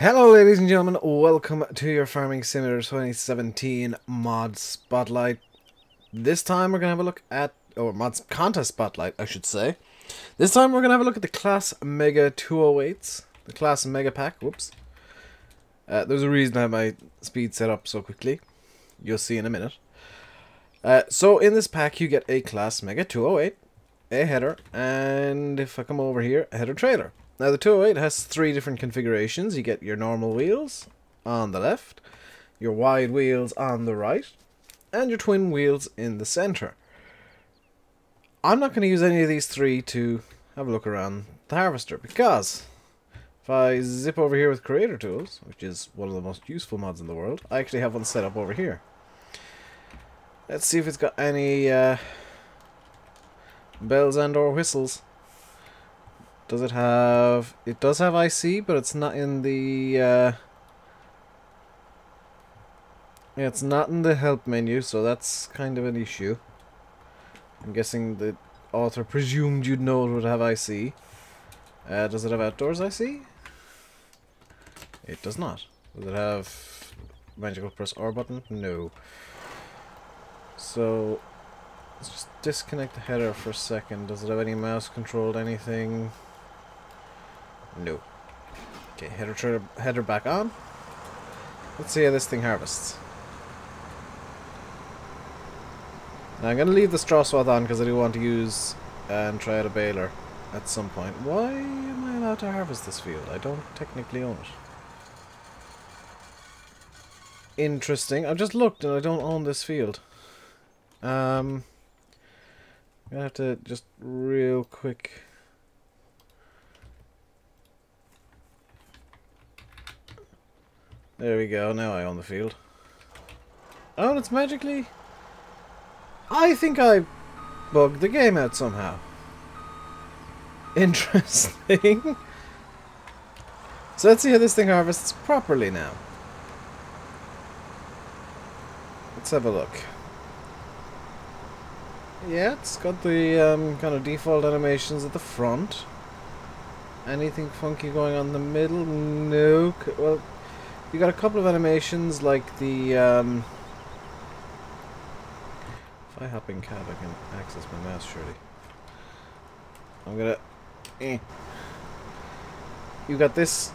Hello ladies and gentlemen, welcome to your Farming Simulator 2017 Mod Spotlight. This time we're going to have a look at, or Mods Contest Spotlight I should say. This time we're going to have a look at the Claas Mega 208s, the Claas Mega pack, whoops. There's a reason I have my speed set up so quickly, you'll see in a minute. So in this pack you get a Claas Mega 208, a header, and if I come over here, a header trailer. Now the 208 has three different configurations. You get your normal wheels on the left, your wide wheels on the right, and your twin wheels in the center. I'm not going to use any of these three to have a look around the harvester because if I zip over here with Creator Tools, which is one of the most useful mods in the world, I actually have one set up over here. Let's see if it's got any bells and or whistles. Does it have... It does have IC, but it's not in the... it's not in the help menu, so that's kind of an issue. I'm guessing the author presumed you'd know it would have IC. Does it have outdoors IC? It does not. Does it have magical press R button? No. So, let's just disconnect the header for a second. Does it have any mouse controlled anything? No. Okay, header back on. Let's see how this thing harvests. Now I'm going to leave the straw swath on because I do want to use and try out a baler at some point. Why am I allowed to harvest this field? I don't technically own it. Interesting. I've just looked and I don't own this field. I'm going to have to just real quick... There we go, now I own the field. Oh, and it's magically... I think I bugged the game out somehow. Interesting. So let's see how this thing harvests properly now. Let's have a look. Yeah, it's got the kind of default animations at the front. Anything funky going on in the middle? No. Well... You got a couple of animations like the if I hop in cab I can access my mouse surely. I'm gonna You got this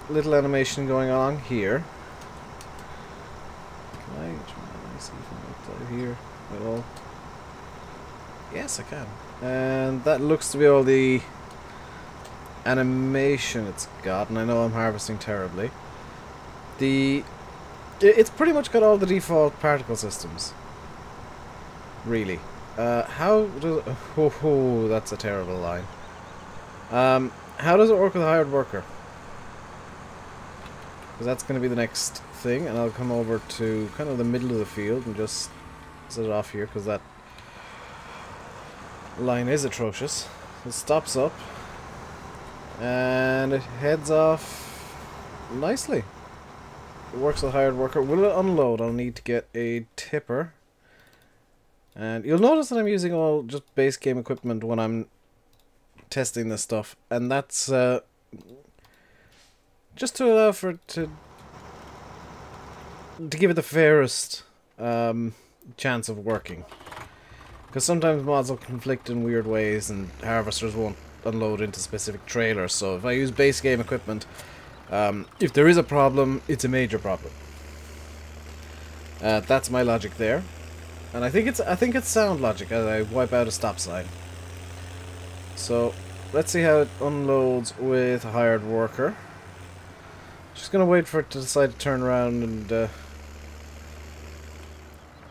little animation going on here. Can I see if I'm outside here at all? Yes I can. And that looks to be all the animation it's got, and I know I'm harvesting terribly. It's pretty much got all the default particle systems. Really. How does... Oh, that's a terrible line. How does it work with a hired worker? Because that's going to be the next thing, and I'll come over to kind of the middle of the field and just set it off here, because that line is atrocious. It stops up, and it heads off nicely. It works with a hired worker. Will it unload? I'll need to get a tipper. And you'll notice that I'm using all just base game equipment when I'm testing this stuff. And that's just to allow for it to give it the fairest chance of working. Because sometimes mods will conflict in weird ways and harvesters won't unload into specific trailers. So if I use base game equipment... if there is a problem, it's a major problem. That's my logic there, and I think it's sound logic as I wipe out a stop sign. So let's see how it unloads with a hired worker. Just gonna wait for it to decide to turn around and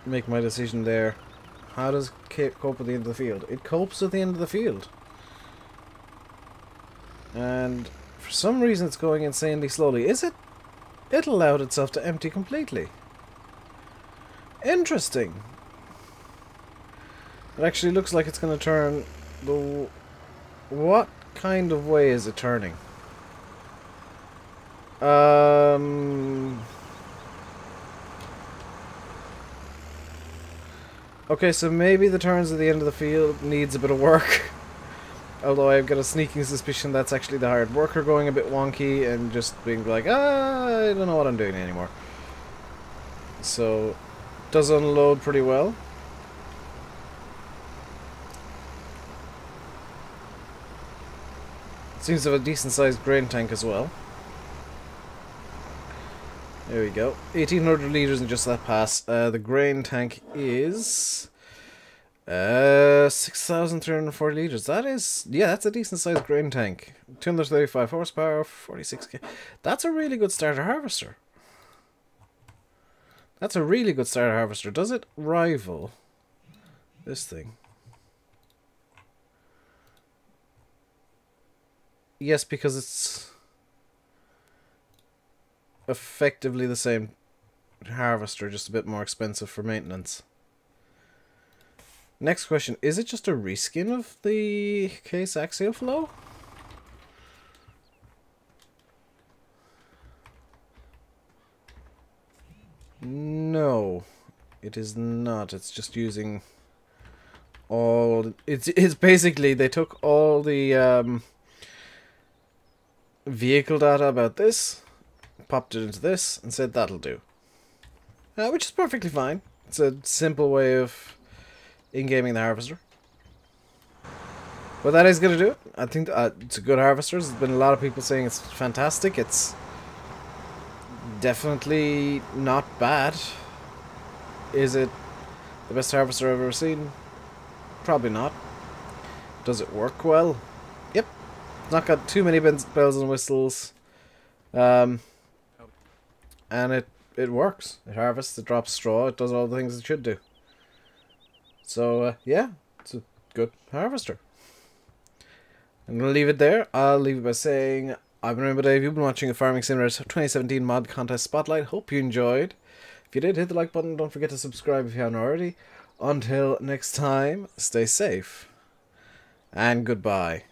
make my decision there. How does it cope with the end of the field? It copes with the end of the field, and for some reason it's going insanely slowly. Is it? It allowed itself to empty completely. Interesting. It actually looks like it's going to turn the... What kind of way is it turning? Okay, so maybe the turns at the end of the field needs a bit of work. Although I've got a sneaking suspicion that's actually the hired worker going a bit wonky and just being like, I don't know what I'm doing anymore. So, it does unload pretty well. Seems to have a decent sized grain tank as well. There we go. 1,800 litres in just that pass. The grain tank is 6,340 litres. That is, yeah, that's a decent sized grain tank. 235 horsepower, 46k. That's a really good starter harvester. That's a really good starter harvester. Does it rival this thing? Yes, because it's effectively the same harvester, just a bit more expensive for maintenance. Next question, is it just a reskin of the case axial flow? No, it is not. It's just using all... It's basically, they took all the vehicle data about this, popped it into this, and said that'll do. Which is perfectly fine. It's a simple way of in-gaming the harvester. But that is going to do it. I think it's a good harvester. There's been a lot of people saying it's fantastic. It's definitely not bad. Is it the best harvester I've ever seen? Probably not. Does it work well? Yep. It's not got too many bells and whistles. And it works. It harvests, it drops straw, it does all the things it should do. So, yeah, it's a good harvester. I'm going to leave it there. I'll leave it by saying, I've been RainbowDave. You've been watching a Farming Simulator 2017 Mod Contest Spotlight. Hope you enjoyed. If you did, hit the like button. Don't forget to subscribe if you haven't already. Until next time, stay safe. And goodbye.